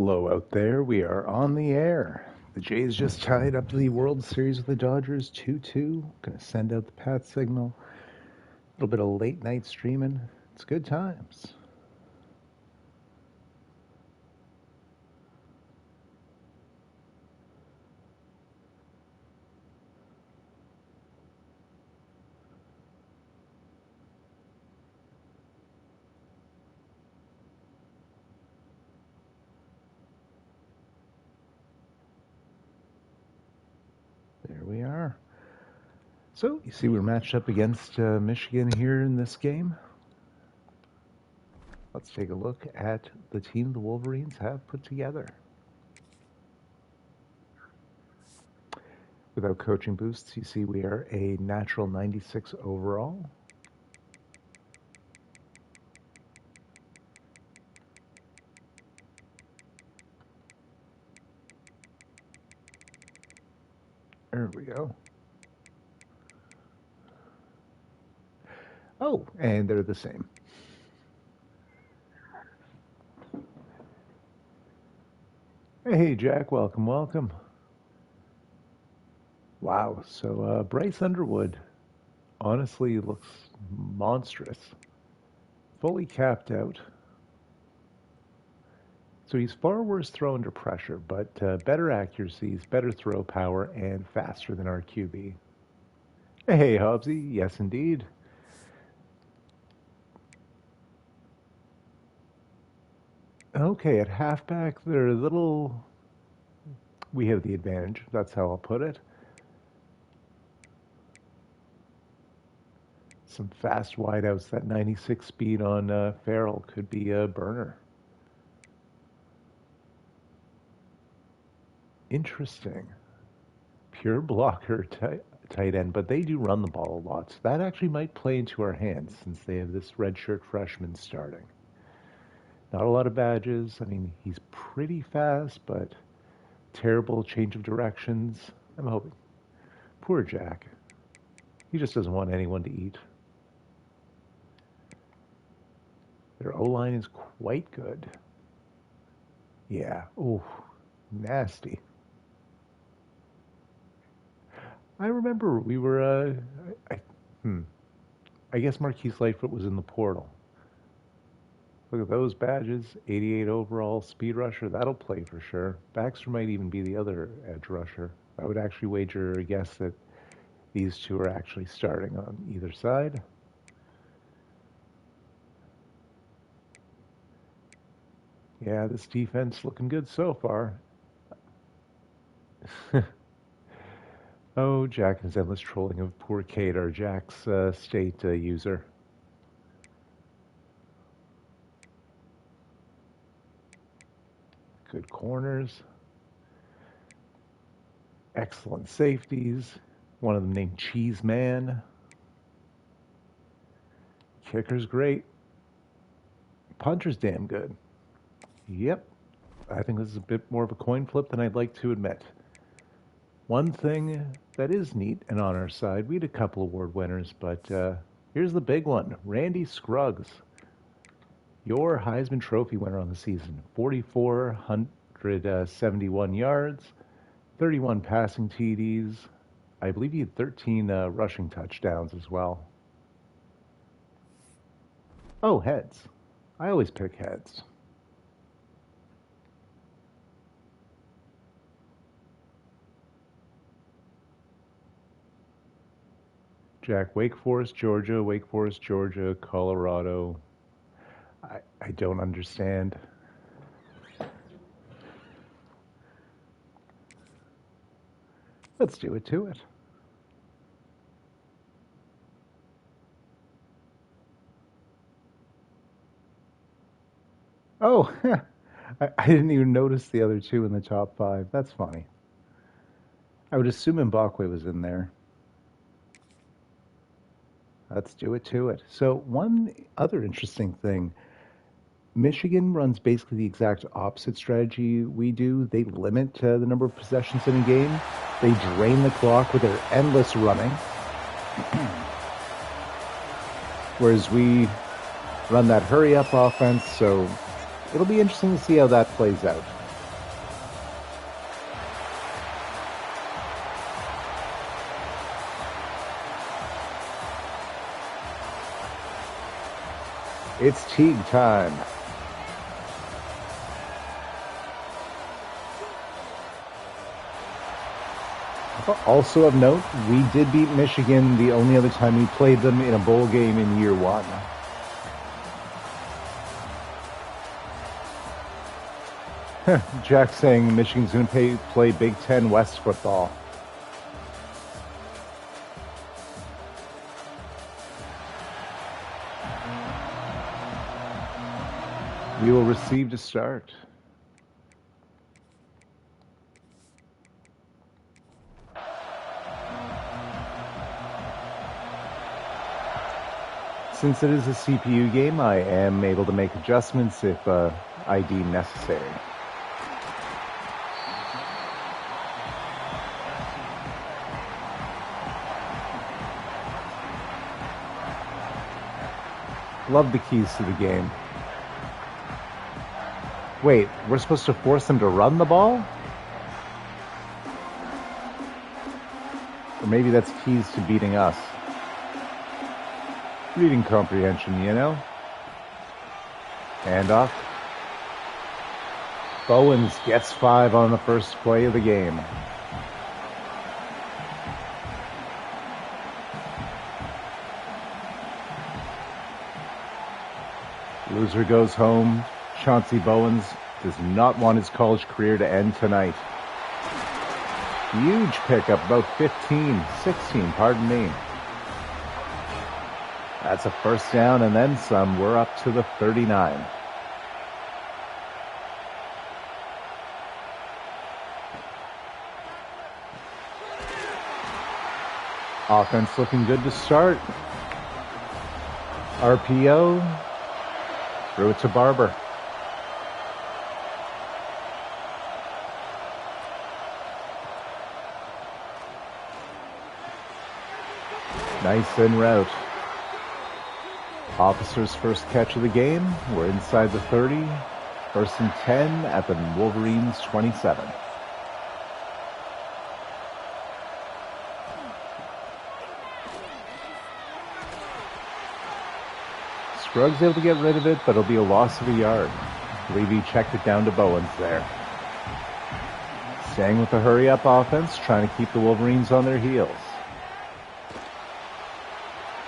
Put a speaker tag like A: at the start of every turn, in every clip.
A: Low out there, we are on the air. The Jays just tied up the World Series with the Dodgers 2-2. Gonna send out the pat signal. A little bit of late night streaming. It's good times. There we are. So, you see we're matched up against Michigan here in this game. Let's take a look at the team the Wolverines have put together. Without coaching boosts, you see we are a natural 96 overall. There we go. Oh, and they're the same. Hey, Jack, welcome, welcome. Wow, so Bryce Underwood honestly looks monstrous. Fully capped out. So he's far worse throw under pressure, but better accuracies, better throw power, and faster than our QB. Hey, Hobbsy, yes indeed. Okay, at halfback, they're a little... We have the advantage, that's how I'll put it. Some fast wideouts, that 96 speed on Farrell could be a burner. Interesting. Pure blocker tight end, but they do run the ball a lot. So that actually might play into our hands since they have this redshirt freshman starting. Not a lot of badges. I mean, he's pretty fast, but terrible change of directions. I'm hoping. Poor Jack. He just doesn't want anyone to eat. Their O-line is quite good. Yeah. Oh, nasty. I remember we were, I guess Marquise Lightfoot was in the portal. Look at those badges, 88 overall, speed rusher, that'll play for sure. Baxter might even be the other edge rusher. I would actually wager a guess that these two are actually starting on either side. Yeah, this defense looking good so far. Oh, Jack and his endless trolling of poor Kate, our Jack's state user. Good corners. Excellent safeties. One of them named Cheese Man. Kicker's great. Punter's damn good. Yep. I think this is a bit more of a coin flip than I'd like to admit. One thing that is neat and on our side, we had a couple award winners, but here's the big one. Randy Scruggs, your Heisman Trophy winner on the season. 4,471 yards, 31 passing TDs. I believe he had 13 rushing touchdowns as well. Oh, heads. I always pick heads. Jack, Wake Forest, Georgia, Colorado. I don't understand. Let's do it to it. Oh, I didn't even notice the other two in the top five. That's funny. I would assume Mbakwe was in there. Let's do it to it. So one other interesting thing, Michigan runs basically the exact opposite strategy we do. They limit the number of possessions in a game. They drain the clock with their endless running. Whereas we run that hurry-up offense, so it'll be interesting to see how that plays out. It's Teague time. Also of note, we did beat Michigan the only other time we played them in a bowl game in year one. Jack saying Michigan's going to play Big Ten West football. We will receive to start. Since it is a CPU game, I am able to make adjustments if I deem necessary. Love the keys to the game. Wait, we're supposed to force them to run the ball? Or maybe that's keys to beating us. Reading comprehension, you know? Handoff. Bowens gets 5 on the first play of the game. Loser goes home. Chauncey Bowens does not want his college career to end tonight. Huge pickup, about 16, pardon me. That's a first down and then some. We're up to the 39. Offense looking good to start. RPO. Threw it to Barber. Nice in route. Officers' first catch of the game. We're inside the 30. First and 10 at the Wolverines' 27. Scruggs able to get rid of it, but it'll be a loss of a yard. Levy checked it down to Bowens there. Staying with the hurry-up offense, trying to keep the Wolverines on their heels.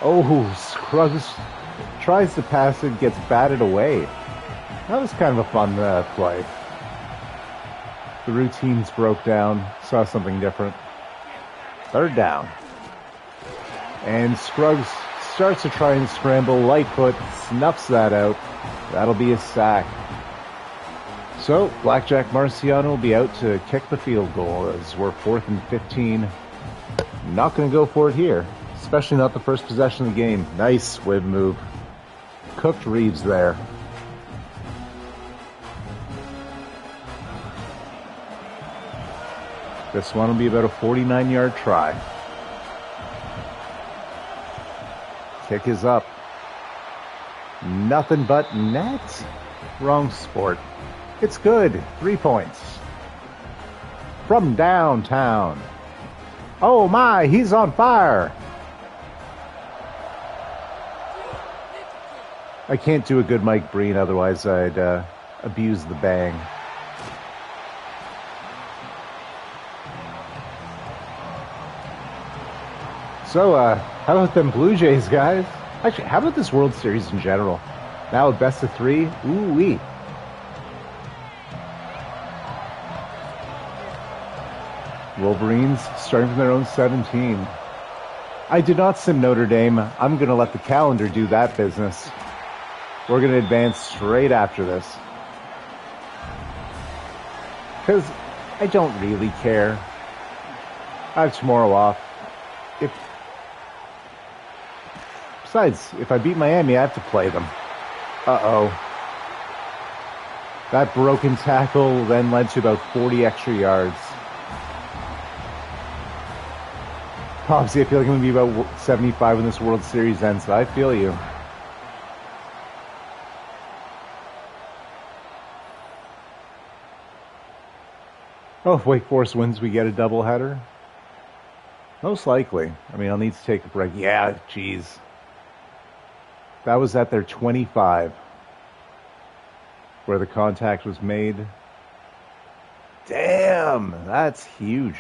A: Oh, Scruggs tries to pass it, gets batted away. That was kind of a fun play. The routines broke down, saw something different. Third down. And Scruggs starts to try and scramble. Lightfoot snuffs that out. That'll be a sack. So, Blackjack Marciano will be out to kick the field goal as we're 4th and 15. Not going to go for it here. Especially not the first possession of the game. Nice whip move. Cooked Reeves there. This one will be about a 49-yard try. Kick is up. Nothing but net. Wrong sport. It's good. 3 points. From downtown. Oh my, he's on fire. I can't do a good Mike Breen, otherwise I'd abuse the bang. So, how about them Blue Jays, guys? Actually, how about this World Series in general? Now a best of 3? Ooh-wee. Wolverines starting from their own 17. I did not sim Notre Dame. I'm going to let the calendar do that business. We're going to advance straight after this. Because I don't really care. I have tomorrow off. Besides, if I beat Miami, I have to play them. Uh-oh. That broken tackle then led to about 40 extra yards. Obviously, I feel like I'm going to be about 75 when this World Series ends, so I feel you. Oh, if Wake Forest wins, we get a doubleheader? Most likely. I mean, I'll need to take a break. Yeah, geez. That was at their 25 where the contact was made. Damn, that's huge.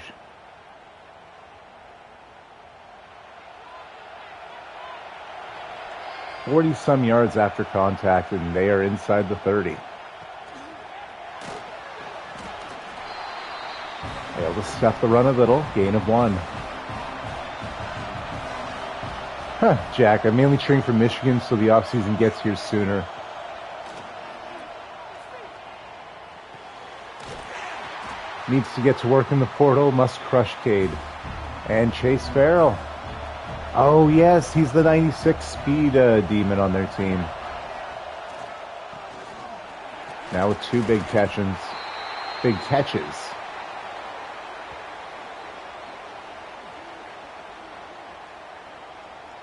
A: "40-some yards after contact, and they are inside the 30. Able to stuff the run a little. Gain of 1. Huh, Jack, I'm mainly cheering for Michigan so the offseason gets here sooner. Needs to get to work in the portal. Must crush Cade. And Chase Farrell. Oh, yes, he's the 96 speed demon on their team. Now with 2 big catches. Big catches.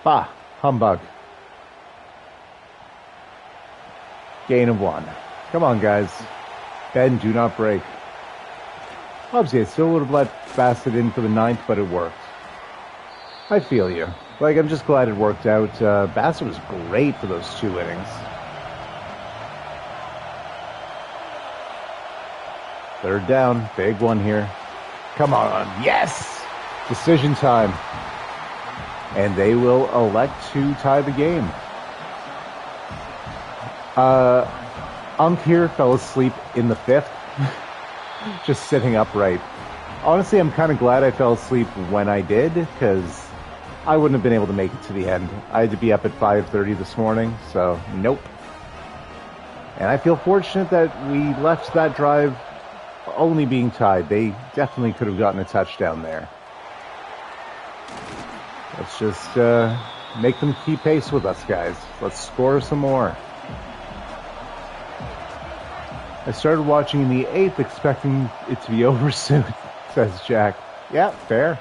A: Bah, humbug. Gain of 1. Come on, guys. Bend, do not break. Obviously, I still would have let Bassett in for the 9th, but it worked. I feel you. Like, I'm just glad it worked out. Bassett was great for those 2 innings. Third down. Big one here. Come on. Yes! Decision time. And they will elect to tie the game. Unk here fell asleep in the 5th. Just sitting upright. Honestly, I'm kind of glad I fell asleep when I did, because I wouldn't have been able to make it to the end. I had to be up at 5:30 this morning, so nope. And I feel fortunate that we left that drive only being tied. They definitely could have gotten a touchdown there. Let's just make them keep pace with us, guys. Let's score some more. I started watching in the 8th, expecting it to be over soon, says Jack. Yeah, fair.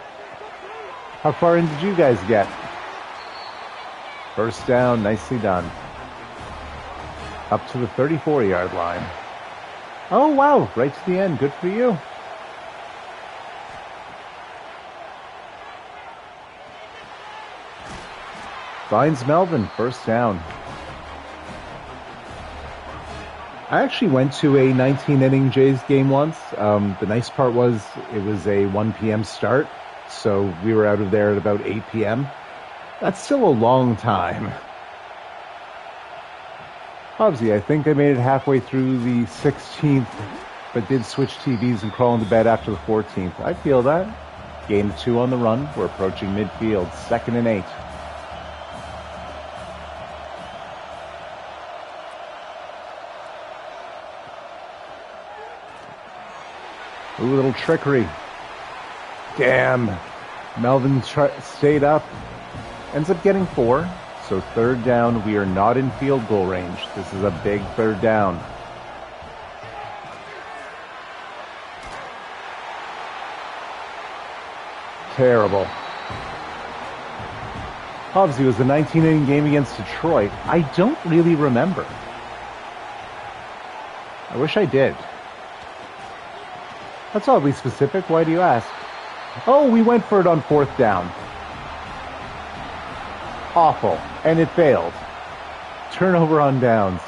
A: How far in did you guys get? First down, nicely done. Up to the 34-yard line. Oh, wow, right to the end. Good for you. Finds Melvin, first down. I actually went to a 19-inning Jays game once. The nice part was it was a 1 p.m. start, so we were out of there at about 8 p.m. That's still a long time. Obviously, I think I made it halfway through the 16th, but did switch TVs and crawl into bed after the 14th. I feel that. Gain of 2 on the run. We're approaching midfield. 2nd and 8. Ooh, little trickery. Damn. Melvin stayed up. Ends up getting 4. So 3rd down. We are not in field goal range. This is a big 3rd down. Terrible. Obviously, it was a 19-inning game against Detroit. I don't really remember. I wish I did. That's oddly specific. Why do you ask? Oh, we went for it on 4th down. Awful. And it failed. Turnover on downs.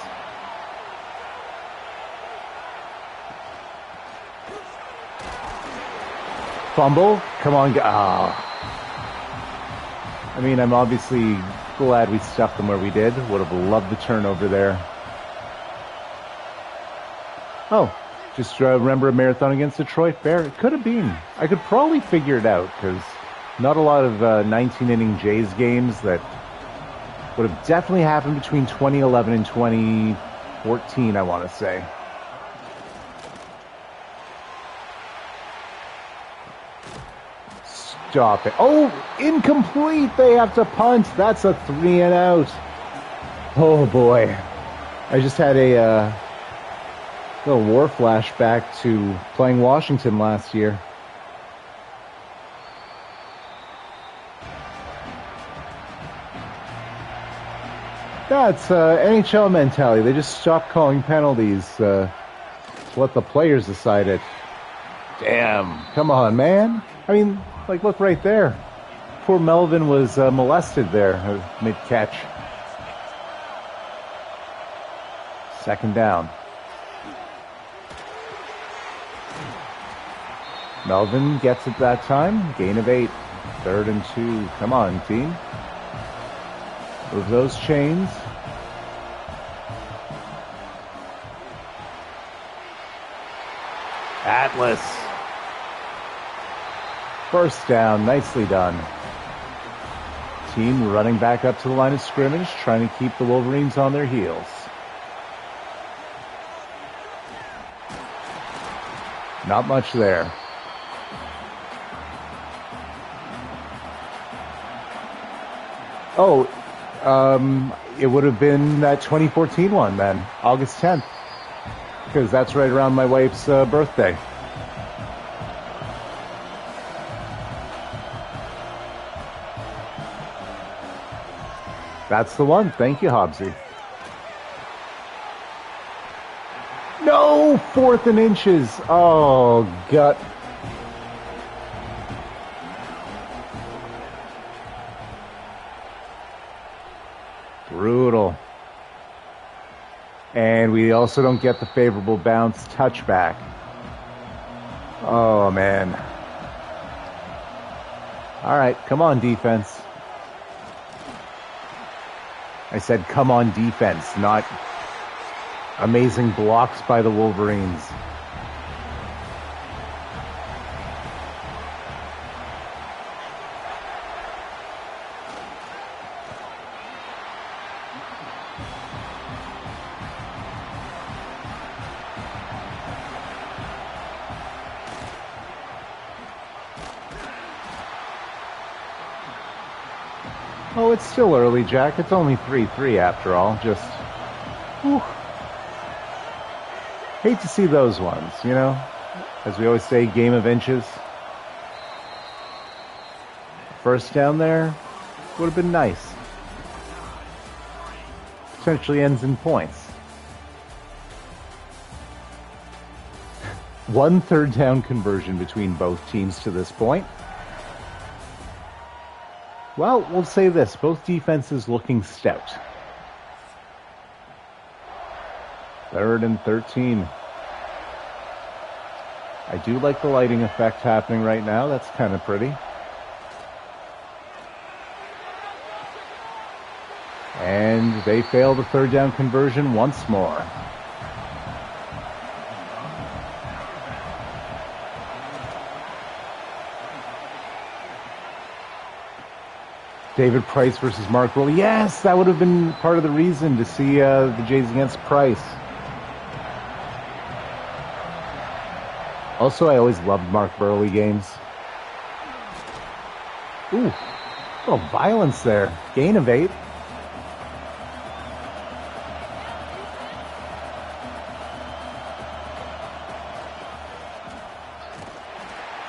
A: Fumble. Come on. I mean, I'm obviously glad we stuffed them where we did. Would have loved the turnover there. Oh. Just remember a marathon against Detroit? Fair. It could have been. I could probably figure it out, because not a lot of 19-inning Jays games that would have definitely happened between 2011 and 2014, I want to say. Stop it. Oh, incomplete. They have to punt. That's a 3 and out. Oh, boy. I just had a little war flashback to playing Washington last year. That's NHL mentality. They just stopped calling penalties. It's what the players decided. Damn. Come on, man. I mean, like, look right there. Poor Melvin was molested there mid-catch. Second down. Melvin gets it that time. Gain of 8. 3rd and 2. Come on, team. Move those chains. Atlas. First down. Nicely done. Team running back up to the line of scrimmage, trying to keep the Wolverines on their heels. Not much there. Oh, it would have been that 2014 one then, August 10th, because that's right around my wife's birthday. That's the one. Thank you, Hobbsy. No! 4th and inches. Oh, gut. Brutal. And we also don't get the favorable bounce touchback. Oh, man. All right, come on, defense. I said, come on, defense, not amazing blocks by the Wolverines. Oh, it's still early, Jack. It's only 3-3 after all. Just, whew. Hate to see those ones, you know? As we always say, game of inches. First down there would have been nice. Potentially ends in points. 1 third down conversion between both teams to this point. Well, we'll say this. Both defenses looking stout. 3rd and 13. I do like the lighting effect happening right now. That's kind of pretty. And they fail the 3rd down conversion once more. David Price versus Mark Burley. Yes, that would have been part of the reason to see the Jays against Price. Also, I always loved Mark Burley games. Ooh, a little violence there. Gain of 8.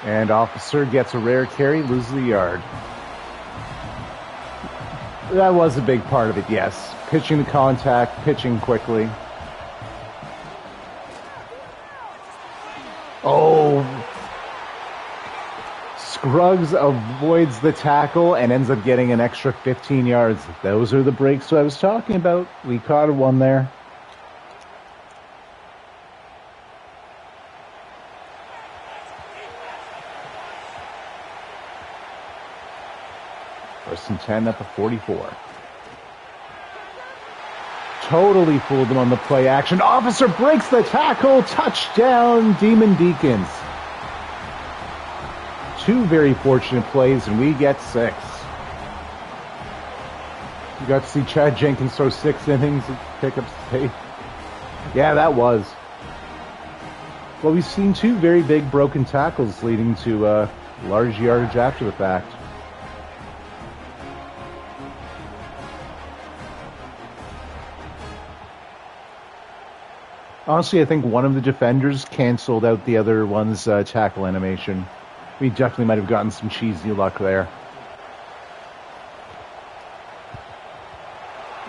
A: And Officer gets a rare carry, loses the yard. That was a big part of it, yes. Pitching to contact, pitching quickly. Oh. Scruggs avoids the tackle and ends up getting an extra 15 yards. Those are the breaks I was talking about. We caught one there. First and 10 at the 44. Totally fooled them on the play action. Officer breaks the tackle. Touchdown, Demon Deacons. 2 very fortunate plays, and we get 6. You got to see Chad Jenkins throw 6 innings and pick up 8. Yeah, that was. Well, we've seen 2 very big broken tackles leading to large yardage after the fact. Honestly, I think one of the defenders canceled out the other one's tackle animation. We definitely might have gotten some cheesy luck there.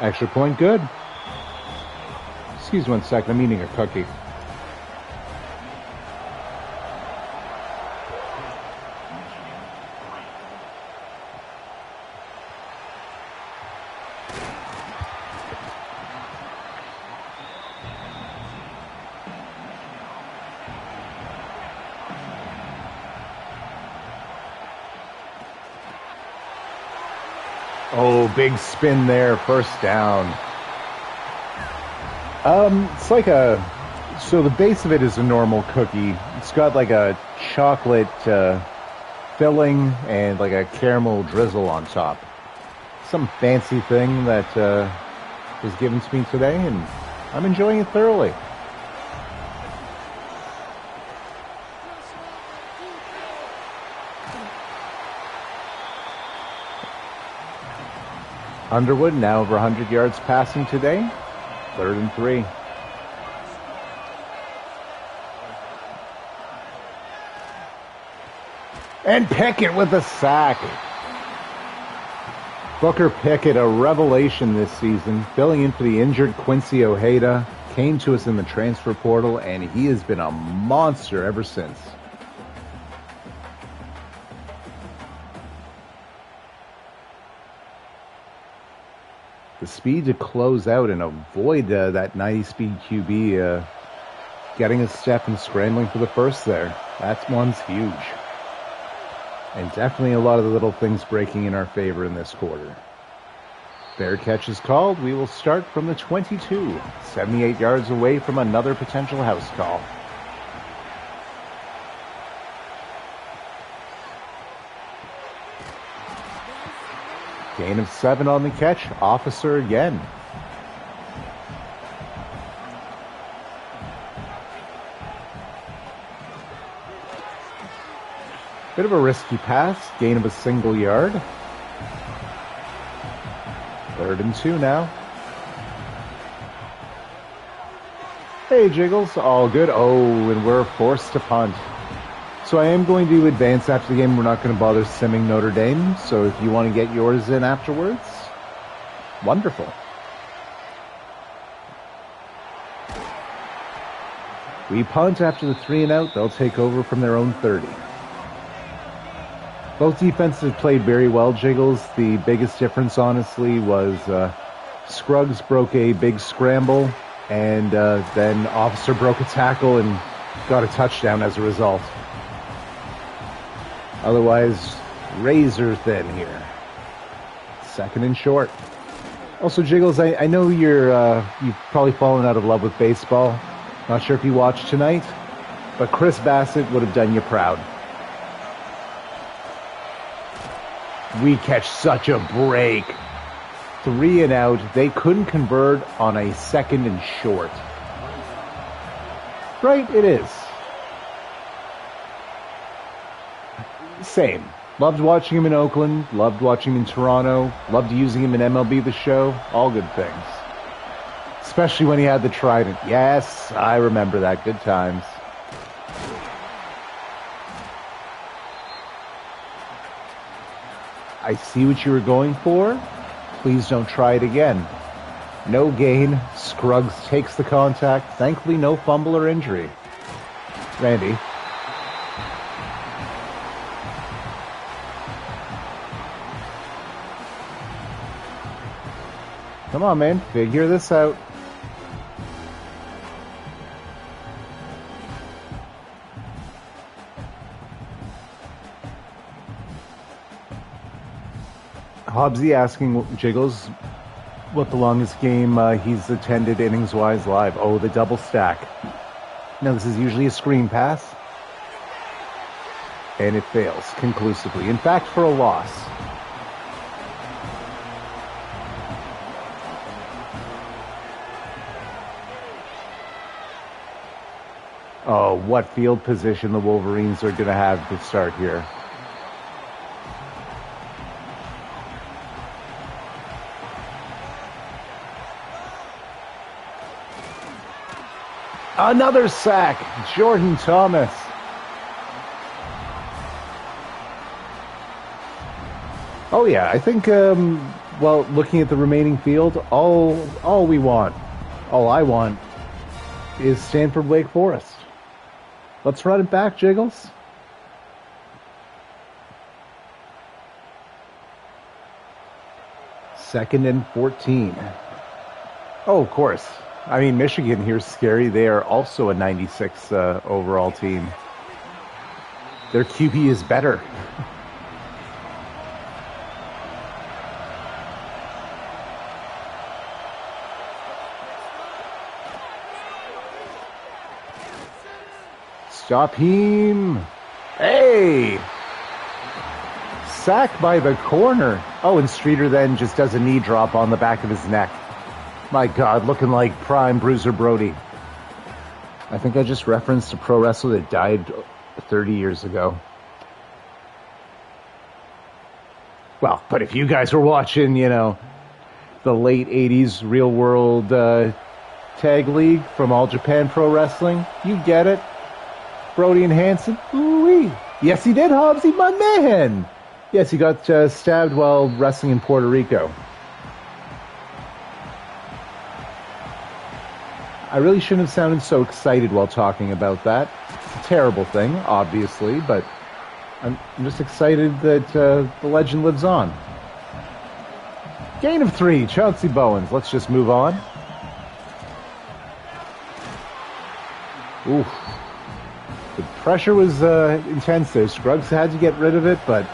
A: Extra point, good. Excuse 1 second, I'm eating a cookie. Oh, big spin there, first down. It's like so the base of it is a normal cookie. It's got like a chocolate filling and like a caramel drizzle on top. Some fancy thing that was given to me today, and I'm enjoying it thoroughly. Underwood now over 100 yards passing today. 3rd and 3. And Pickett with a sack. Booker Pickett, a revelation this season, filling in for the injured Quincy Ojeda, came to us in the transfer portal, and he has been a monster ever since. The speed to close out and avoid that 90-speed QB getting a step and scrambling for the first there. That one's huge. And definitely a lot of the little things breaking in our favor in this quarter. Fair catch is called. We will start from the 22, 78 yards away from another potential house call. Gain of 7 on the catch. Officer again. Bit of a risky pass. Gain of a single yard. 3rd and 2 now. Hey, Jiggles. All good. Oh, and we're forced to punt. So I am going to advance after the game. We're not going to bother simming Notre Dame. So if you want to get yours in afterwards, wonderful. We punt after the 3 and out. They'll take over from their own 30. Both defenses have played very well, Jiggles. The biggest difference, honestly, was Scruggs broke a big scramble, and then Officer broke a tackle and got a touchdown as a result. Otherwise, razor thin here. 2nd and short. Also, Jiggles, I know you've probably fallen out of love with baseball. Not sure if you watched tonight, but Chris Bassett would have done you proud. We catch such a break. 3 and out. They couldn't convert on a 2nd and short. Right, it is. Same. Loved watching him in Oakland. Loved watching him in Toronto. Loved using him in MLB The Show. All good things. Especially when he had the trident. Yes, I remember that. Good times. I see what you were going for. Please don't try it again. No gain. Scruggs takes the contact. Thankfully, no fumble or injury. Randy. Come on, man. Figure this out. Hobbsy asking Jiggles what the longest game he's attended innings-wise live. Oh, the double stack. Now, this is usually a screen pass. And it fails conclusively. In fact, for a loss. Oh, what field position the Wolverines are going to have to start here. Another sack. Jordan Thomas. Oh, yeah. I think, well, looking at the remaining field, all I want is Stanford Wake Forest. Let's run it back, Jiggles. Second and 14. Oh, of course. I mean, Michigan here's scary. They are also a 96 overall team. Their QB is better. Stop him. Hey! Sacked by the corner. Oh, and Streeter then just does a knee drop on the back of his neck. My God, looking like prime Bruiser Brody. I think I just referenced a pro wrestler that died 30 years ago. Well, but if you guys were watching, you know, the late 80s Real World Tag League from All Japan Pro Wrestling, you get it. Brody and Hansen, ooh-wee. Yes, he did, Hobbsy, my man. Yes, he got stabbed while wrestling in Puerto Rico. I really shouldn't have sounded so excited while talking about that. It's a terrible thing, obviously, but I'm just excited that the legend lives on. Gain of 3, Chauncey Bowens. Let's just move on. Oof. The pressure was intense there. Scruggs had to get rid of it, but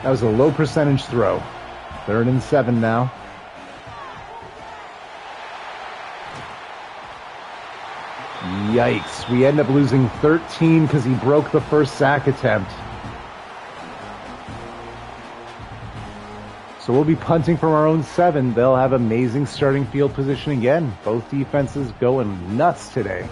A: that was a low percentage throw. 3rd and 7 now. Yikes. We end up losing 13 because he broke the first sack attempt. So we'll be punting from our own 7. They'll have amazing starting field position again. Both defenses going nuts today.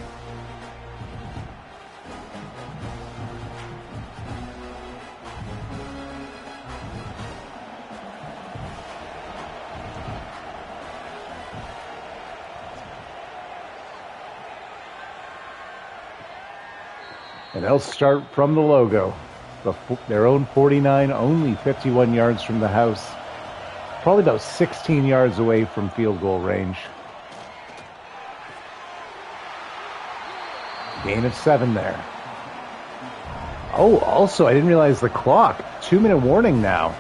A: And they'll start from the logo. Their own 49, only 51 yards from the house. Probably about 16 yards away from field goal range. Gain of 7 there. Oh, also, I didn't realize the clock. 2-minute warning now.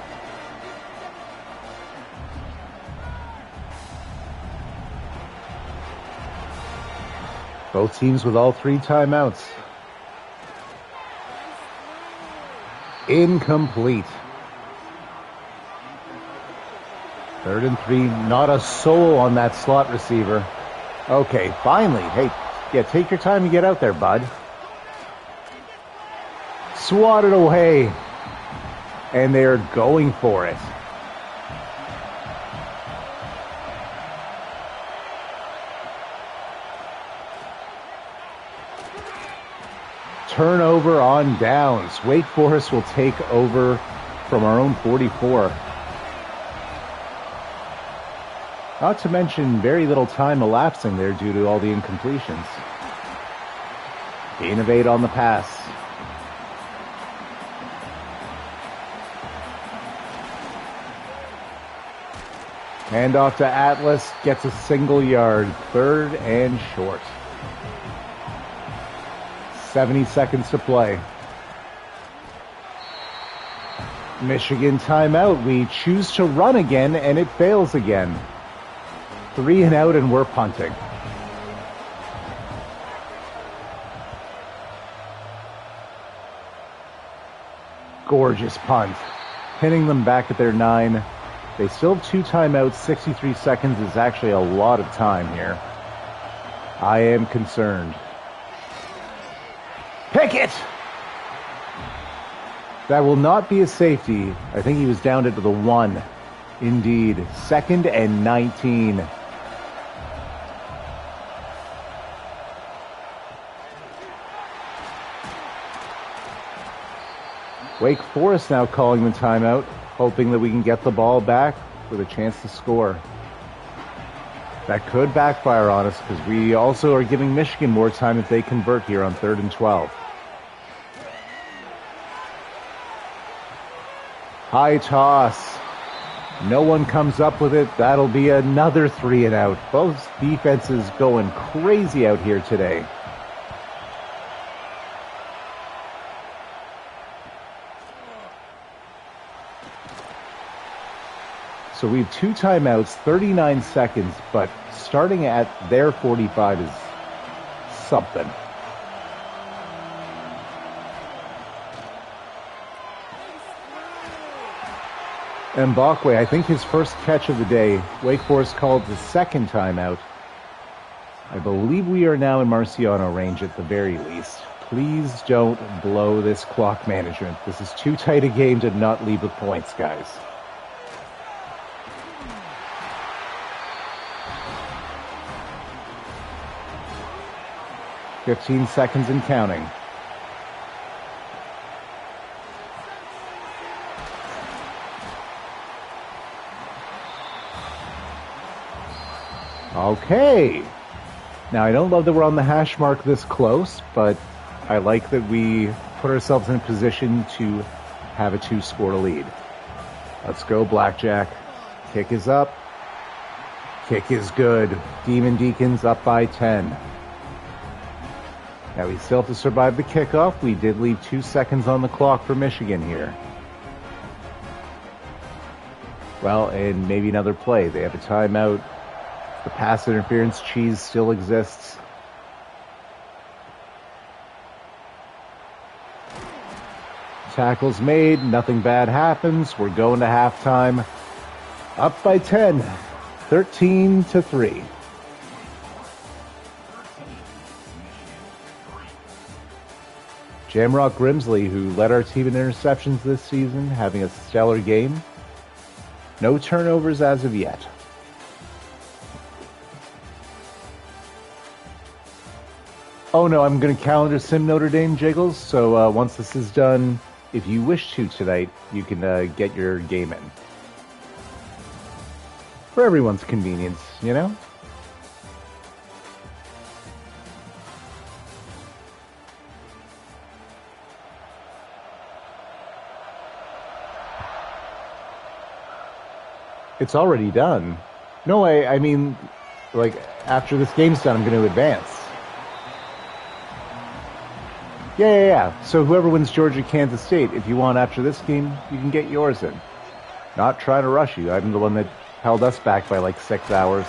A: Both teams with all 3 timeouts. Incomplete. 3rd and 3. Not a soul on that slot receiver. Okay, finally. Hey, yeah, take your time and get out there, bud. Swatted away. And they're going for it. Turnover on downs. Wake Forest will take over from our own 44. Not to mention very little time elapsing there due to all the incompletions. Gain of 8 on the pass. Handoff to Atlas. Gets a single yard. 3rd and short. 70 seconds to play. Michigan timeout. We choose to run again, and it fails again. 3 and out, and we're punting. Gorgeous punt. Pinning them back at their 9. They still have 2 timeouts. 63 seconds is actually a lot of time here. I am concerned. Pickett! That will not be a safety. I think he was down to the 1. Indeed. 2nd and 19. Wake Forest now calling the timeout, hoping that we can get the ball back with a chance to score. That could backfire on us because we also are giving Michigan more time if they convert here on 3rd and 12. High toss. No one comes up with it. That'll be another 3 and out. Both defenses going crazy out here today. So we have 2 timeouts, 39 seconds, but starting at their 45 is something. Mbakwe, I think his first catch of the day. Wake Forest called the 2nd timeout. I believe we are now in Marciano range at the very least. Please don't blow this clock management. This is too tight a game to not leave with points, guys. "15 seconds and counting." Okay. Now, I don't love that we're on the hash mark this close, but I like that we put ourselves in a position to have a 2-score lead. Let's go, Blackjack. Kick is up. Kick is good. Demon Deacons up by 10. Now, we still have to survive the kickoff. We did leave 2 seconds on the clock for Michigan here. Well, and maybe another play. They have a timeout. The pass interference cheese still exists. Tackles made, nothing bad happens. We're going to halftime. Up by 10, 13-3. Jamrock Grimsley, who led our team in interceptions this season, having a stellar game. No turnovers as of yet. Oh no, I'm going to calendar sim Notre Dame, Jiggles, so once this is done, if you wish to tonight, you can get your game in. For everyone's convenience, you know? It's already done. No, I mean, like, after this game's done, I'm going to advance. Yeah. So whoever wins Georgia, Kansas State, if you want after this game, you can get yours in. Not trying to rush you. I'm the one that held us back by like 6 hours.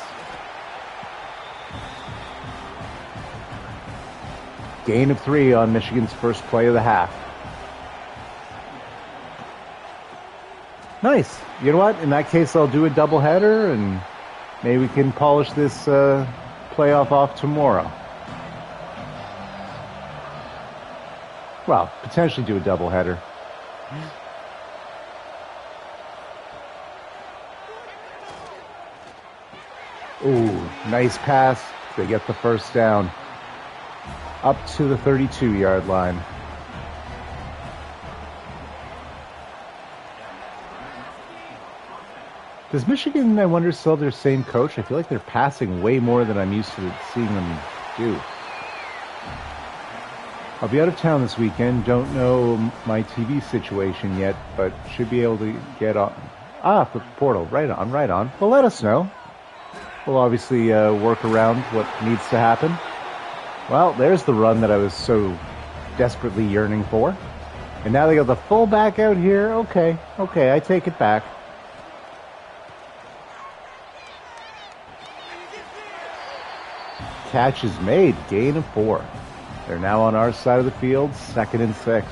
A: Gain of 3 on Michigan's first play of the half. Nice. You know what? In that case, I'll do a doubleheader, and maybe we can polish this playoff off tomorrow. Well, potentially do a doubleheader. Ooh, nice pass. They get the first down. Up to the 32-yard line. Does Michigan, I wonder, still have their same coach? I feel like they're passing way more than I'm used to seeing them do. I'll be out of town this weekend. Don't know my TV situation yet, but should be able to get on. The portal. Right on. Well, let us know. We'll obviously work around what needs to happen. Well, there's the run that I was so desperately yearning for. And now they got the fullback out here. Okay, I take it back. Catch is made. Gain of 4. They're now on our side of the field, 2nd and 6.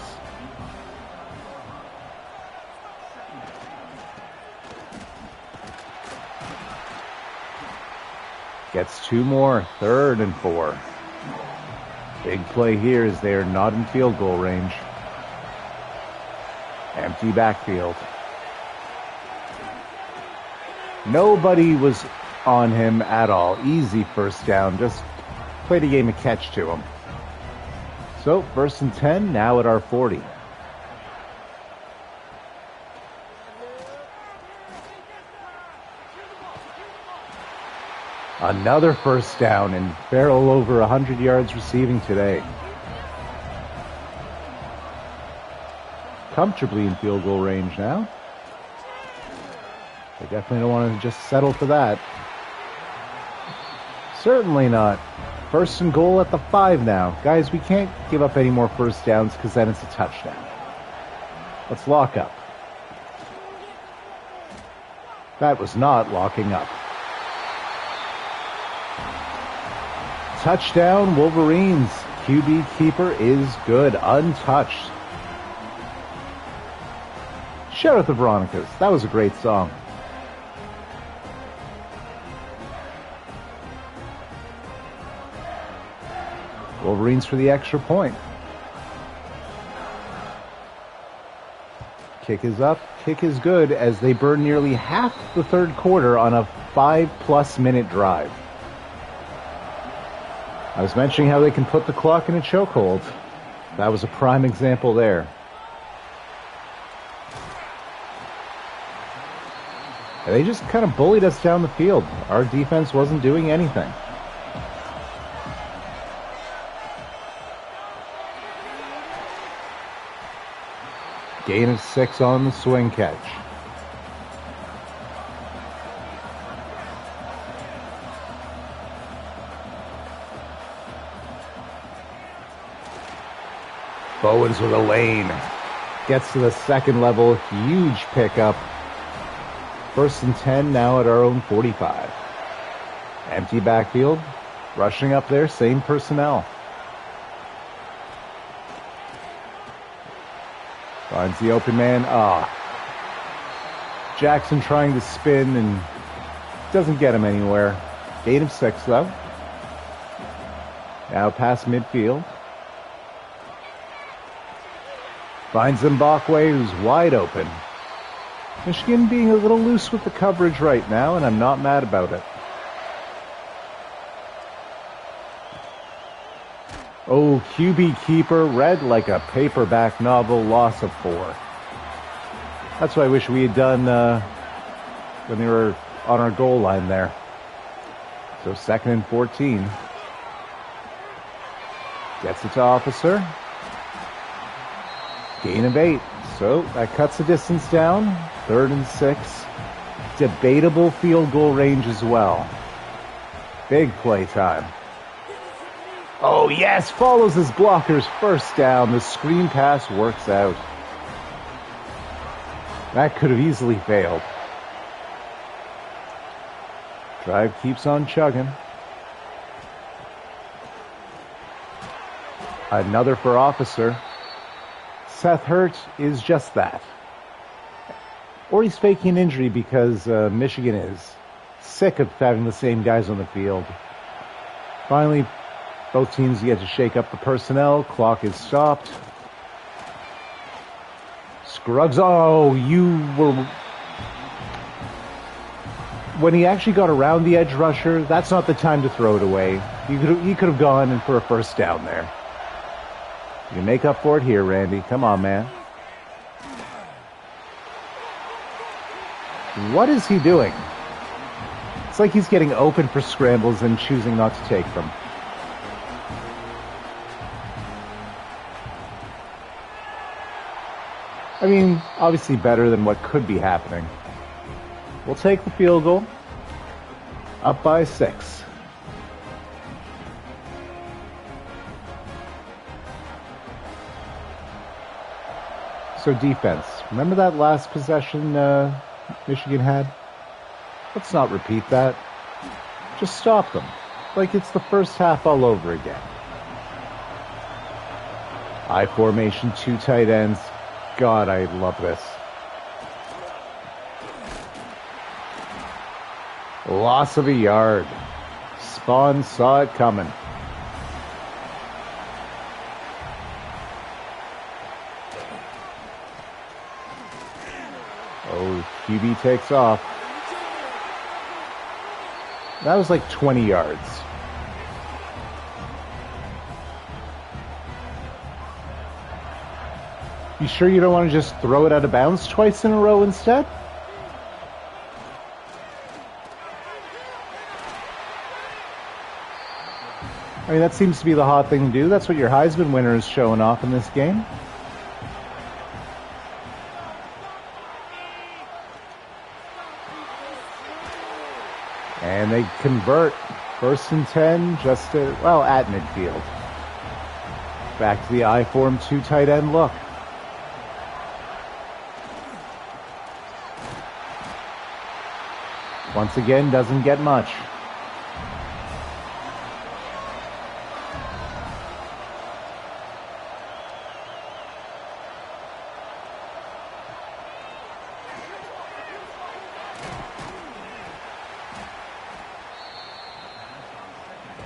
A: Gets 2 more, 3rd and 4. Big play here as they are not in field goal range. Empty backfield. Nobody was on him at all. Easy first down. Just played a game of catch to him. So, 1st and 10, now at our 40. Another first down and barrel over 100 yards receiving today. Comfortably in field goal range now. They definitely don't want to just settle for that. Certainly not. 1st and goal at the 5 now. Guys, we can't give up any more first downs because then it's a touchdown. Let's lock up. That was not locking up. Touchdown, Wolverines. QB keeper is good. Untouched. Shout out the Veronicas. That was a great song. Wolverines for the extra point. Kick is up, kick is good, as they burn nearly half the third quarter on a 5+ minute drive. I was mentioning how they can put the clock in a chokehold. That was a prime example there. And they just kind of bullied us down the field. Our defense wasn't doing anything. Gain of 6 on the swing catch. Bowens with a lane. Gets to the second level. Huge pickup. 1st and 10 now at our own 45. Empty backfield. Rushing up there. Same personnel. Finds the open man. Jackson trying to spin and doesn't get him anywhere. Gain of 6 though. Now past midfield. Finds Zimbabwe, who's wide open. Michigan being a little loose with the coverage right now, and I'm not mad about it. Oh, QB keeper, read like a paperback novel, loss of 4. That's what I wish we had done when they were on our goal line there. So 2nd and 14. Gets it to Officer. Gain of 8. So that cuts the distance down. 3rd and 6. Debatable field goal range as well. Big play time. Oh yes, follows his blockers, 1st down. The screen pass works out. That could have easily failed. Drive keeps on chugging. Another for Officer. Seth Hurt is just that. Or he's faking an injury because Michigan is sick of having the same guys on the field. Finally, both teams get to shake up the personnel. Clock is stopped. Scruggs, when he actually got around the edge rusher, that's not the time to throw it away. He could have gone in for a 1st down there. You make up for it here, Randy. Come on, man. What is he doing? It's like he's getting open for scrambles and choosing not to take them. I mean, obviously better than what could be happening. We'll take the field goal. Up by 6. So defense. Remember that last possession Michigan had? Let's not repeat that. Just stop them. Like it's the first half all over again. I formation, 2 tight ends. God, I love this. Loss of a yard. Spawn saw it coming. Oh, QB takes off. That was like 20 yards. You sure you don't want to just throw it out of bounds twice in a row instead? I mean, that seems to be the hot thing to do. That's what your Heisman winner is showing off in this game. And they convert. 1st and 10, just at midfield. Back to the I-form 2 tight end look. Once again, doesn't get much.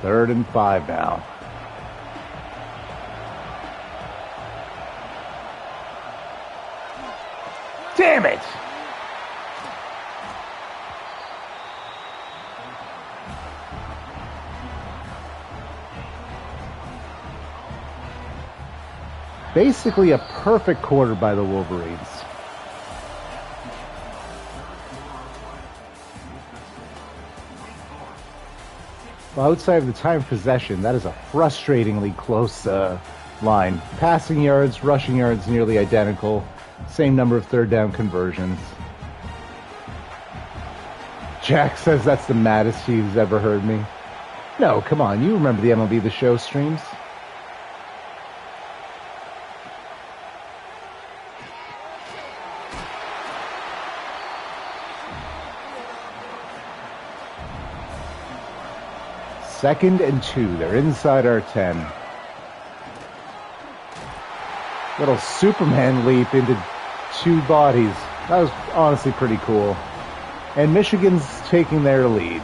A: Third and 5 now. Damn it! Basically a perfect quarter by the Wolverines. Well, outside of the time of possession, that is a frustratingly close line. Passing yards, rushing yards, nearly identical. Same number of third down conversions. Jack says that's the maddest he's ever heard me. No, come on, you remember the MLB The Show streams? Second and 2. They're inside our 10. Little Superman leap into 2 bodies. That was honestly pretty cool. And Michigan's taking their lead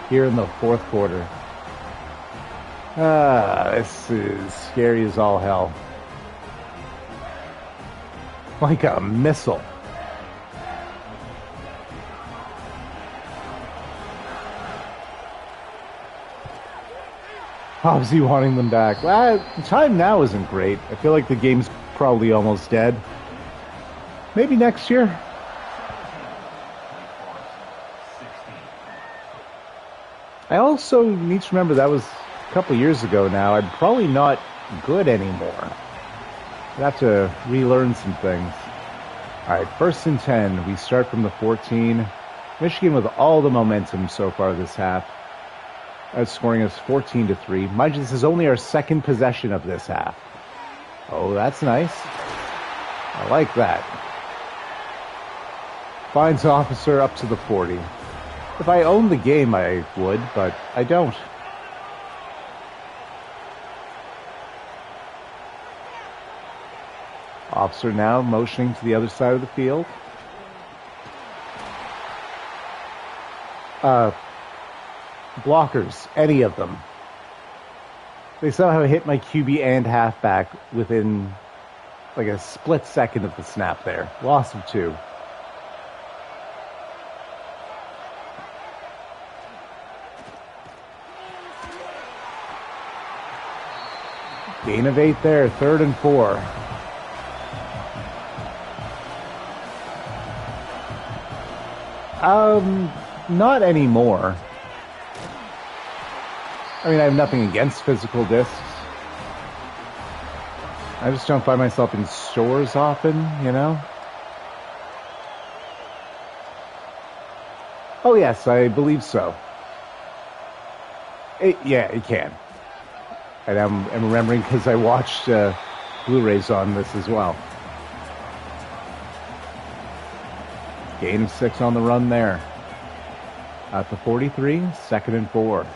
A: here in the fourth quarter. This is scary as all hell. Like a missile. Obviously wanting them back. Well, the time now isn't great. I feel like the game's probably almost dead. Maybe next year. I also need to remember that was a couple years ago now. I'm probably not good anymore. I'd have to relearn some things. All right, 1st and 10. We start from the 14. Michigan with all the momentum so far this half. Outscoring us 14-3. Mind you, this is only our second possession of this half. Oh, that's nice. I like that. Finds officer up to the 40. If I owned the game, I would, but I don't. Officer now motioning to the other side of the field. Blockers, any of them. They somehow hit my QB and halfback within like a split second of the snap there. Loss of 2. Gain of 8 there, 3rd and 4. Not anymore. I mean, I have nothing against physical discs. I just don't find myself in stores often, you know? Oh, yes, I believe so. Yeah, it can. And I'm remembering because I watched Blu-rays on this as well. Gain of 6 on the run there. At the 43, 2nd and 4.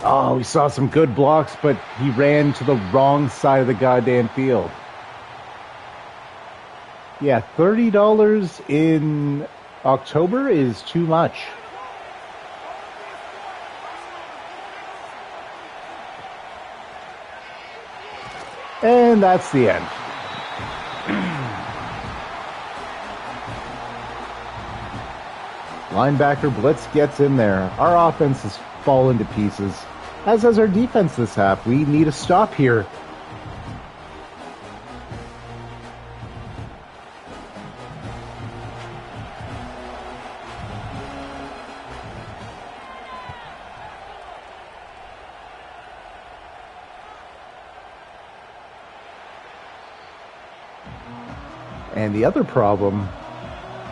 A: Oh, we saw some good blocks, but he ran to the wrong side of the goddamn field. Yeah, $30 in October is too much. And that's the end. Linebacker blitz gets in there. Our offense has fallen to pieces, as has our defense this half. We need a stop here. And the other problem,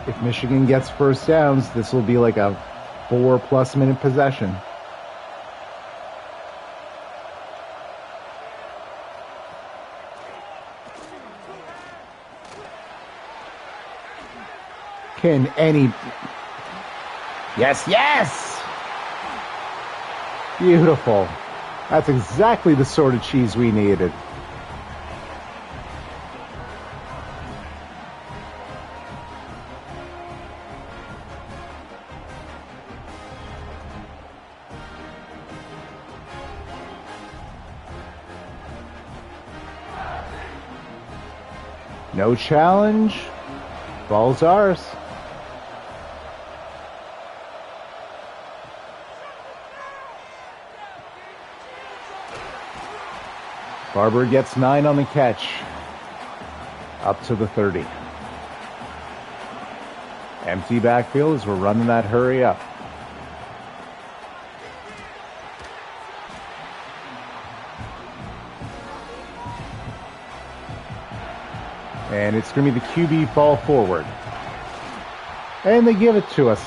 A: if Michigan gets first downs, this will be like a 4+ minute possession. Can any... Yes, yes! Beautiful. That's exactly the sort of cheese we needed. No challenge. Ball's ours. Barber gets 9 on the catch. Up to the 30. Empty backfield as we're running that hurry up. And it's going to be the QB ball forward. And they give it to us.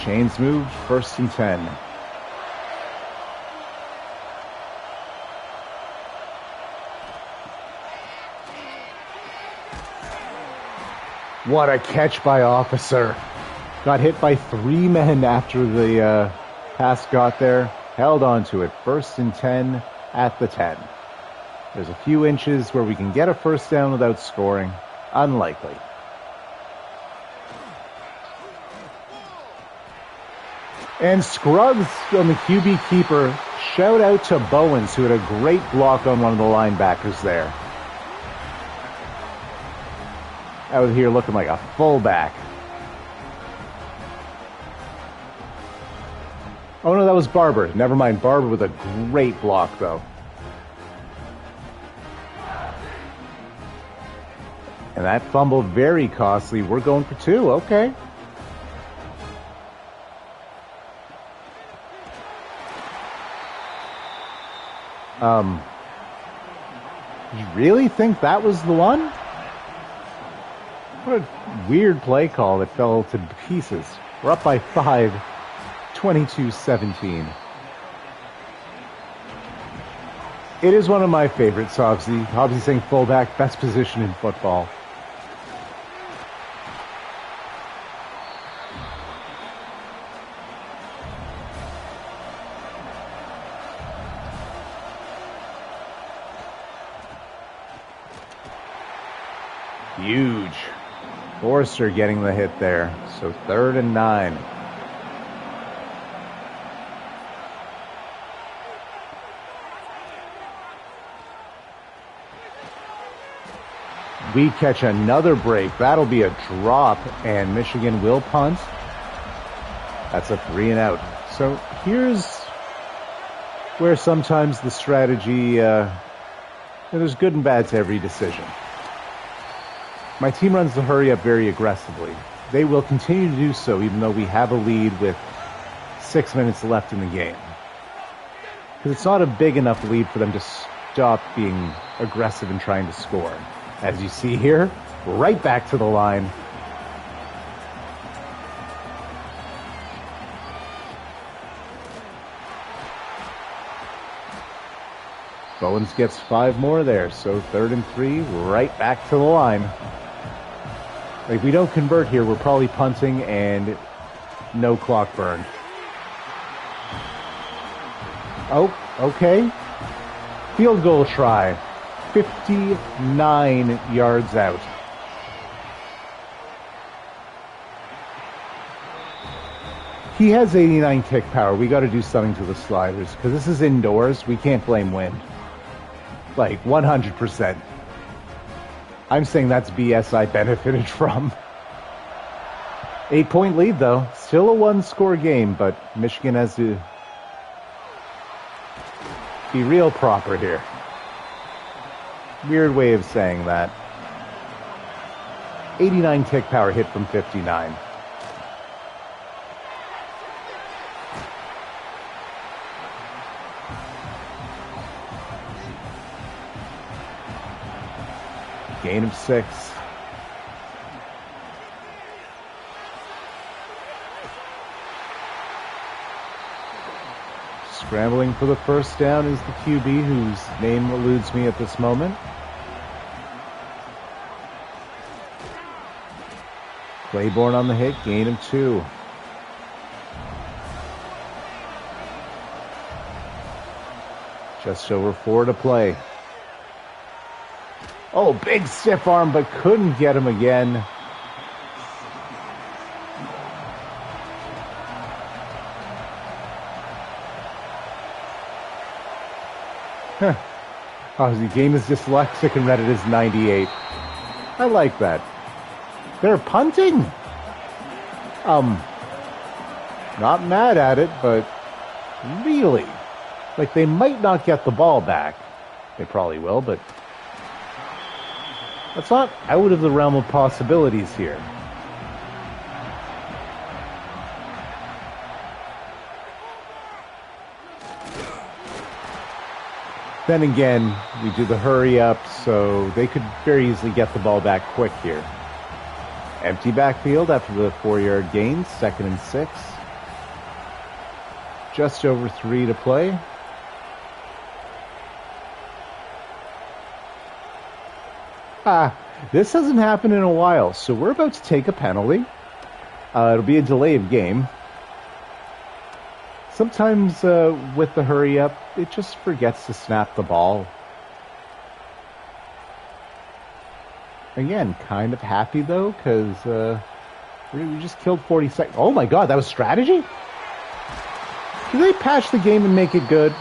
A: Chains moved, 1st and 10. What a catch by Officer. Got hit by 3 men after the pass got there. Held on to it. 1st and 10 at the 10. There's a few inches where we can get a 1st down without scoring. Unlikely. And Scruggs on the QB keeper. Shout out to Bowens, who had a great block on one of the linebackers there. Out here looking like a fullback. Oh no, that was Barber. Never mind, Barber with a great block though. And that fumble very costly. We're going for 2. Okay. You really think that was the one? What a weird play call that fell to pieces. We're up by 5, 22-17. It is one of my favorites, Hobbsy. Hobbsy saying fullback, best position in football. Huge. Forrester getting the hit there. So 3rd and 9. We catch another break. That'll be a drop, and Michigan will punt. That's a 3 and out. So here's where sometimes the strategy, there's good and bad to every decision. My team runs the hurry up very aggressively. They will continue to do so even though we have a lead with 6 minutes left in the game. Because it's not a big enough lead for them to stop being aggressive and trying to score. As you see here, right back to the line. Bowens gets 5 more there, so 3rd and 3, right back to the line. If we don't convert here, we're probably punting and no clock burn. Oh, okay. Field goal try. 59 yards out. He has 89 kick power. We got to do something to the sliders because this is indoors. We can't blame wind. Like 100%. I'm saying that's BS I benefited from. 8-point lead though. Still a 1-score game, but Michigan has to be real proper here. Weird way of saying that. 89 kick power hit from 59. Gain of 6. Scrambling for the 1st down is the QB, whose name eludes me at this moment. Claiborne on the hit, gain of 2. Just over 4 to play. Oh, big stiff arm, but couldn't get him again. Oh, the game is dyslexic and read it as 98. I like that. They're punting? Not mad at it, but really? Like, they might not get the ball back. They probably will, but that's not out of the realm of possibilities here. Then again, we do the hurry up, so they could very easily get the ball back quick here. Empty backfield after the 4-yard gain, 2nd and 6. Just over 3 to play. This hasn't happened in a while, so we're about to take a penalty. It'll be a delay of game. Sometimes with the hurry up, it just forgets to snap the ball. Again, kind of happy though, because we just killed 40 seconds. Oh my god, that was strategy? Did they patch the game and make it good?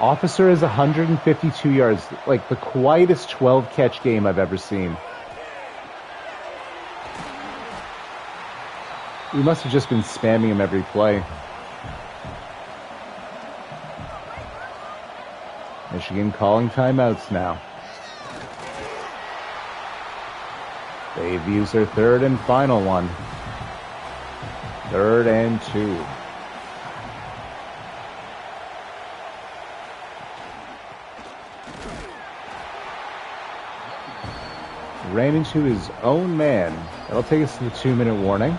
A: Officer is 152 yards, like the quietest 12-catch game I've ever seen. We must have just been spamming him every play. Michigan calling timeouts now. They've used their 3rd and final one. 3rd and 2. Ran into his own man. That'll take us to the 2-minute warning.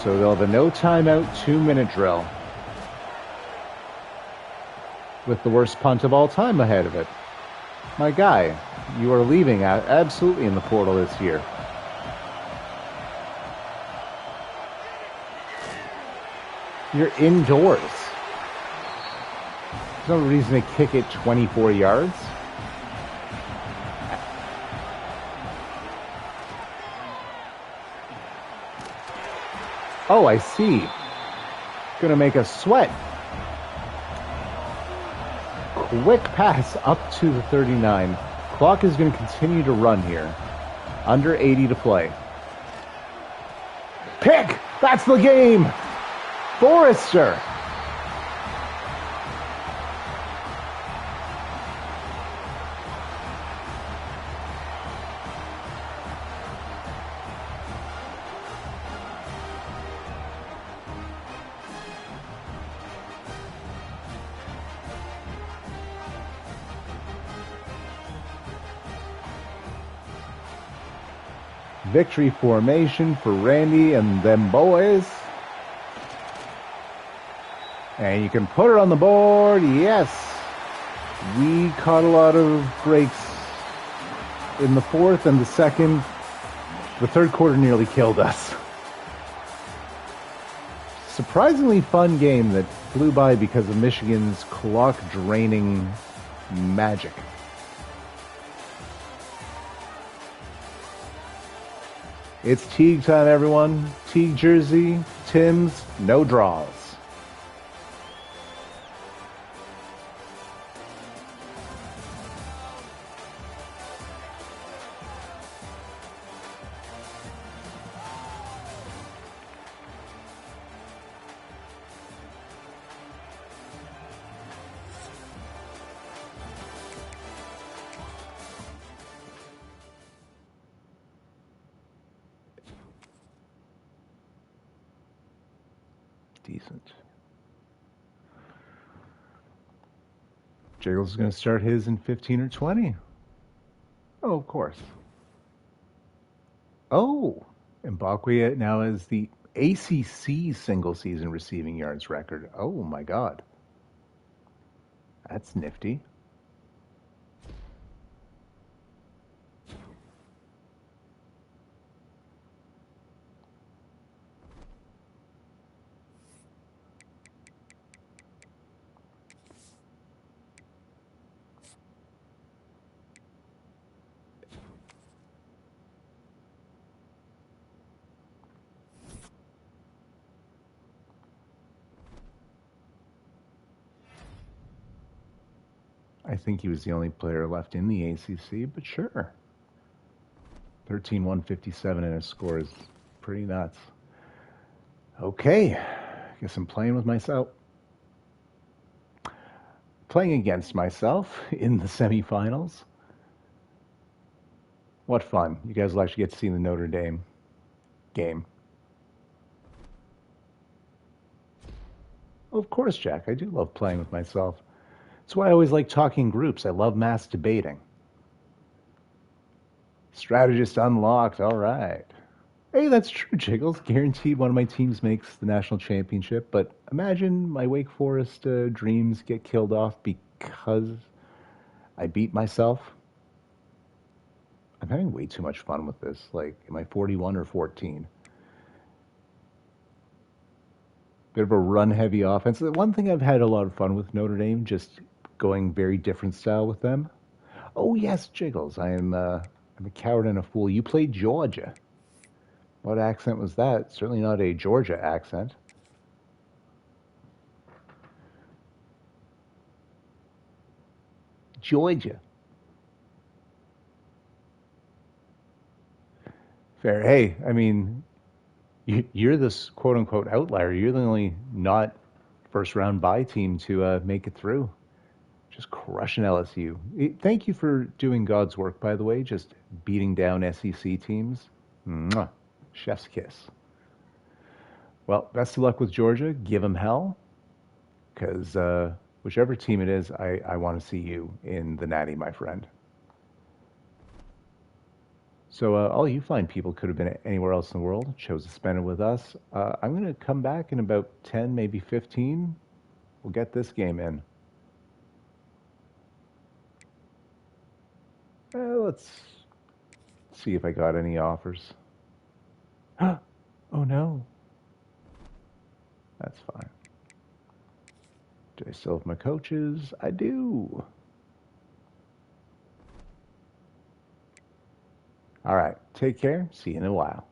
A: So they'll have a no timeout 2-minute drill. With the worst punt of all time ahead of it. My guy, you are leaving absolutely in the portal this year. You're indoors. There's no reason to kick it 24 yards. Oh, I see. Gonna make us sweat. Quick pass up to the 39. Clock is going to continue to run here. Under 80 to play. Pick! That's the game! Forrester! Victory formation for Randy and them boys. And you can put it on the board. Yes. We caught a lot of breaks in the 4th and the 2nd. The 3rd quarter nearly killed us. Surprisingly fun game that flew by because of Michigan's clock draining magic. It's Teague time, everyone. Teague jersey, Tim's, no draws. Decent. Jiggles is going to start his in 15 or 20. Oh, of course. Oh, Mbakwe now has the ACC single season receiving yards record. Oh my God. That's nifty. I think he was the only player left in the ACC, but sure. 13-157 in a score is pretty nuts. Okay, guess I'm playing with myself. Playing against myself in the semifinals. What fun. You guys will actually get to see the Notre Dame game. Well, of course, Jack. I do love playing with myself. That's why I always like talking groups. I love mass debating. Strategist unlocked. All right. Hey, that's true, Jiggles. Guaranteed one of my teams makes the national championship. But imagine my Wake Forest dreams get killed off because I beat myself. I'm having way too much fun with this. Like, am I 41 or 14? Bit of a run-heavy offense. The one thing I've had a lot of fun with Notre Dame, just going very different style with them. Oh yes, Jiggles. I'm a coward and a fool. You played Georgia. What accent was that? Certainly not a Georgia accent. Georgia. Fair. Hey, I mean, you're this quote-unquote outlier. You're the only not first-round bye team to make it through. Just crushing LSU. Thank you for doing God's work, by the way, just beating down SEC teams. Mwah. Chef's kiss. Well, best of luck with Georgia. Give them hell, because whichever team it is, I want to see you in the Natty, my friend. So all you fine people could have been anywhere else in the world, chose to spend it with us. I'm going to come back in about 10, maybe 15. We'll get this game in. Let's see if I got any offers. Oh no. That's fine. Do I still have my coaches? I do. All right. Take care. See you in a while.